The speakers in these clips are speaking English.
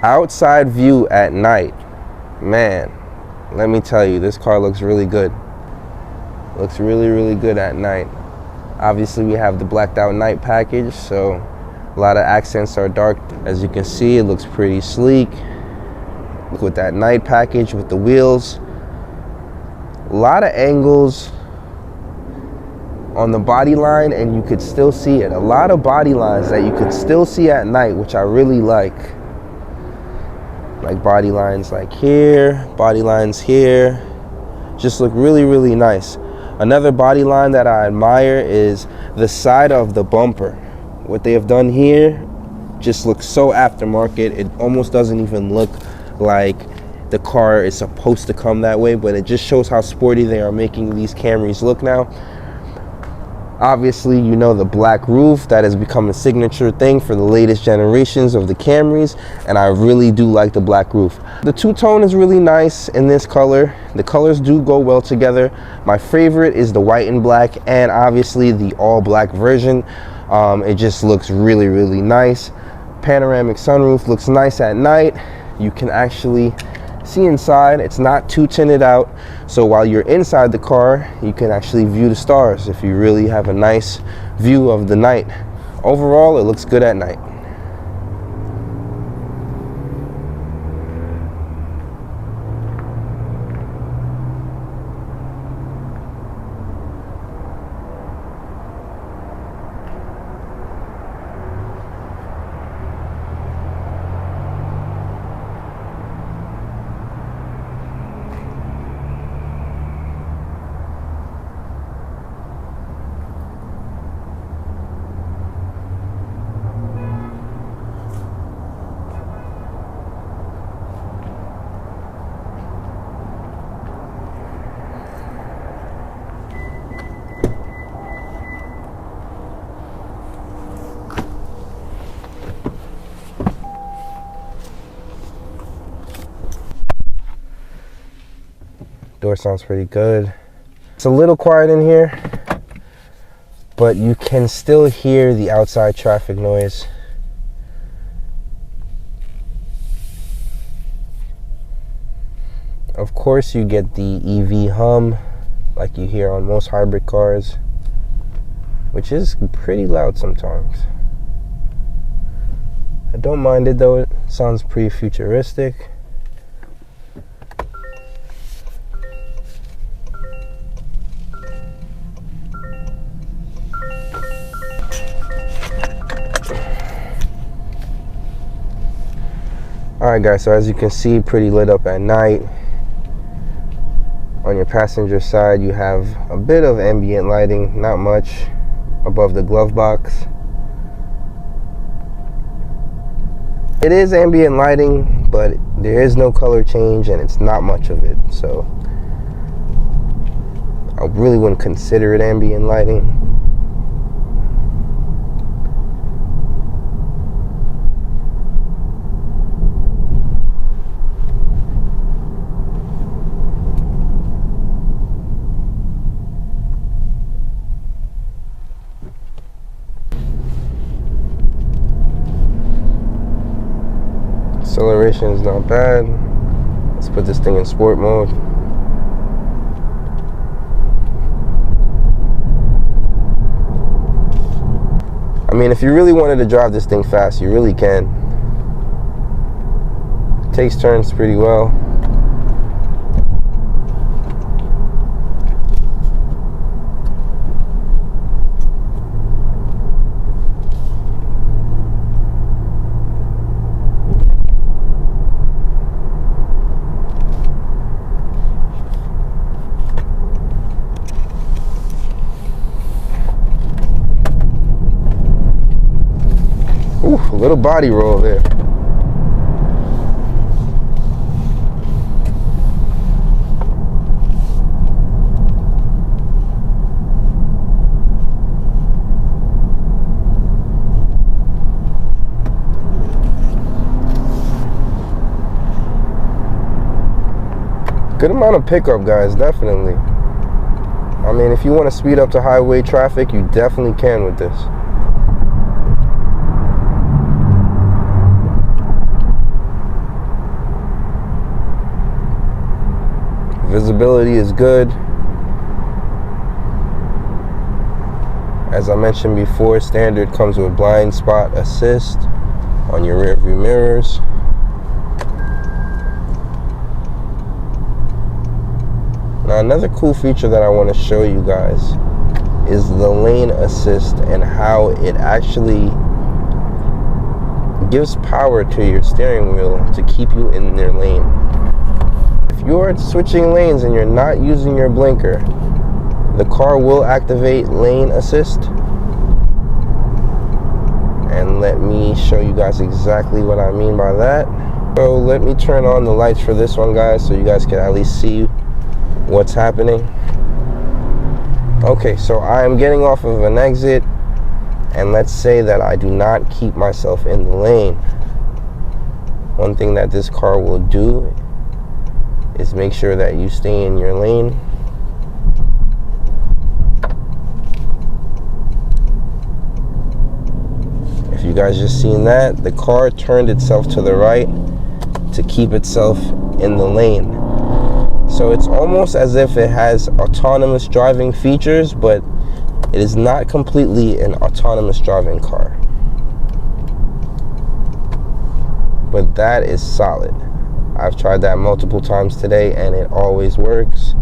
Outside view at night, man, let me tell you, this car looks really good. Looks really, really good at night. Obviously, we have the blacked out night package, so a lot of accents are dark. As you can see, it looks pretty sleek with that night package with the wheels. A lot of angles on the body line, and you could still see it. A lot of body lines that you could still see at night, which I really like. Like body lines like here, body lines here. Just look really, really nice. Another body line that I admire is the side of the bumper. What they have done here just looks so aftermarket. It almost doesn't even look like the car is supposed to come that way, but it just shows how sporty they are making these Camrys look now. Obviously, you know, the black roof, that has become a signature thing for the latest generations of the Camrys, and I really do like the black roof. The two-tone is really nice in this color. The colors do go well together. My favorite is the white and black, and obviously the all black version. It just looks really, really nice. Panoramic sunroof looks nice at night. You can actually see inside. It's not too tinted out, so while you're inside the car, you can actually view the stars if you really have a nice view of the night. Overall, it looks good at night. Door sounds pretty good. It's a little quiet in here, but you can still hear the outside traffic noise. Of course, you get the EV hum like you hear on most hybrid cars, which is pretty loud sometimes. I don't mind it though, it sounds pretty futuristic. Alright guys, so as you can see, pretty lit up at night. On your passenger side, you have a bit of ambient lighting, not much, above the glove box. It is ambient lighting, but there is no color change and it's not much of it, so I really wouldn't consider it ambient lighting. Acceleration is not bad. Let's put this thing in sport mode. I mean, if you really wanted to drive this thing fast, you really can. It takes turns pretty well. Ooh, a little body roll there. Good amount of pickup, guys, definitely. I mean, if you want to speed up to highway traffic, you definitely can with this. Visibility is good. As I mentioned before, standard comes with blind spot assist on your rear view mirrors. Now another cool feature that I want to show you guys is the lane assist and how it actually gives power to your steering wheel to keep you in their lane. If you're switching lanes and you're not using your blinker, the car will activate lane assist. And let me show you guys exactly what I mean by that. So let me turn on the lights for this one, guys, so you guys can at least see what's happening. Okay, so I am getting off of an exit, and let's say that I do not keep myself in the lane. One thing that this car will do is make sure that you stay in your lane. If you guys just seen that, the car turned itself to the right to keep itself in the lane. So it's almost as if it has autonomous driving features, but it is not completely an autonomous driving car. But that is solid. I've tried that multiple times today and it always works.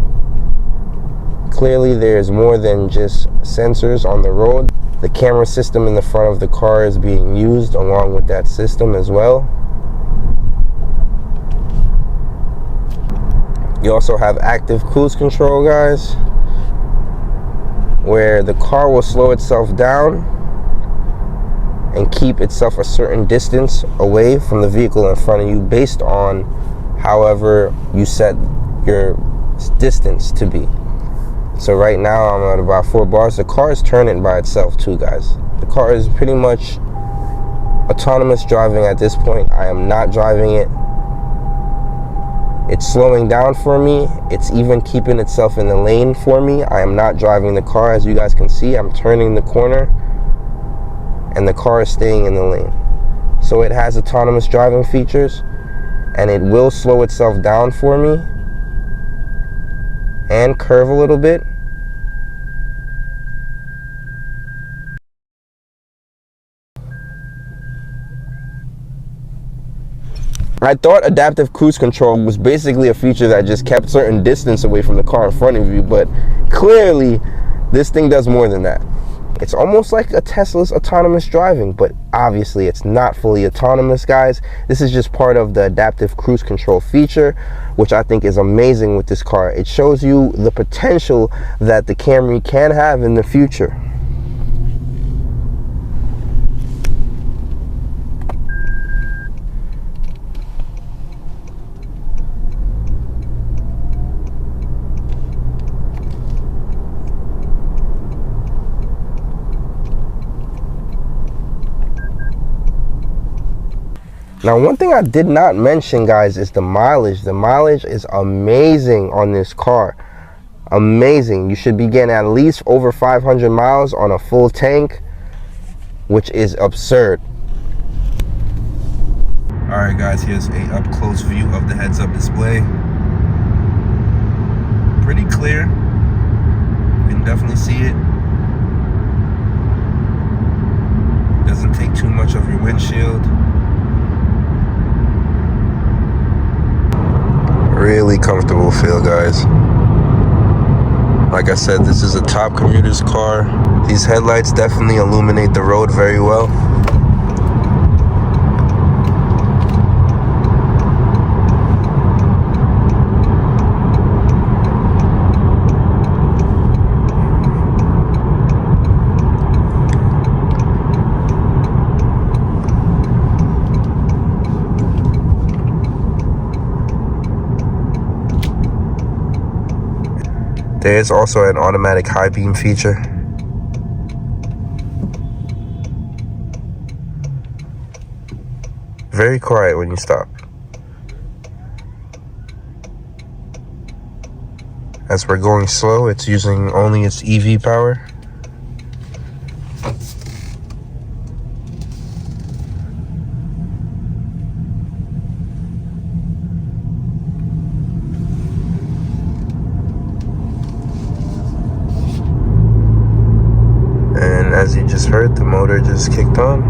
Clearly there's more than just sensors on the road. The camera system in the front of the car is being used along with that system as well. You also have active cruise control, guys, where the car will slow itself down and keep itself a certain distance away from the vehicle in front of you based on however you set your distance to be. So right now I'm at about 4 bars. The car is turning by itself too, guys. The car is pretty much autonomous driving at this point. I am not driving it. It's slowing down for me. It's even keeping itself in the lane for me. I am not driving the car. As you guys can see, I'm turning the corner and the car is staying in the lane. So it has autonomous driving features and it will slow itself down for me and curve a little bit. I thought adaptive cruise control was basically a feature that just kept certain distance away from the car in front of you, but clearly this thing does more than that. It's almost like a Tesla's autonomous driving, but obviously it's not fully autonomous, guys. This is just part of the adaptive cruise control feature, which I think is amazing with this car. It shows you the potential that the Camry can have in the future. Now, one thing I did not mention, guys, is the mileage. The mileage is amazing on this car. Amazing. You should be getting at least over 500 miles on a full tank, which is absurd. All right, guys, here's a up-close view of the heads-up display. Pretty clear. You can definitely see it. Doesn't take too much of your windshield. Really comfortable feel, guys. Like I said, this is a top commuter's car. These headlights definitely illuminate the road very well. There's also an automatic high beam feature. Very quiet when you stop. As we're going slow, it's using only its EV power. heard, the motor just kicked on.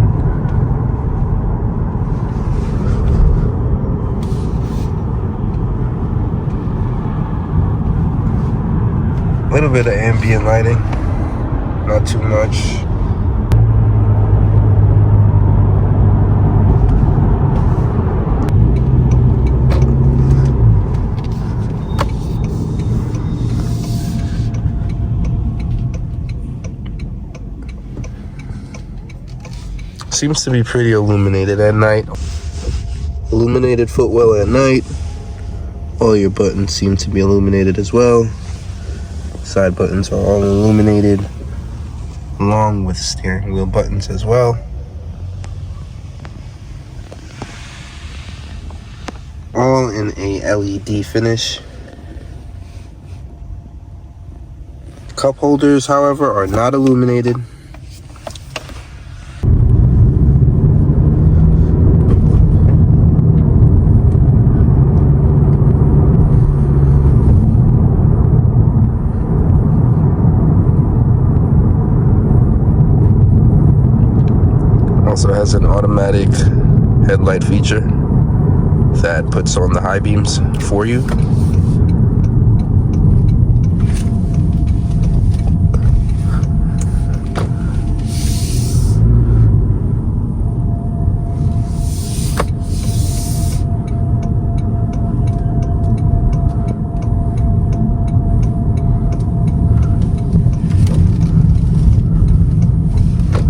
A little bit of ambient lighting, not too much. Seems to be pretty illuminated at night. Illuminated footwell at night. All your buttons seem to be illuminated as well. Side buttons are all illuminated, along with steering wheel buttons as well. All in a LED finish. Cup holders, however, are not illuminated. Also has an automatic headlight feature that puts on the high beams for you.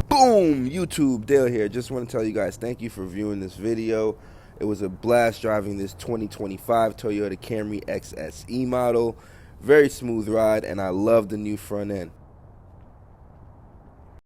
Boom! YouTube, Dale here. Just want to tell you guys thank you for viewing this video. It was a blast driving this 2025 Toyota Camry XSE model. Very smooth ride, and I love the new front end.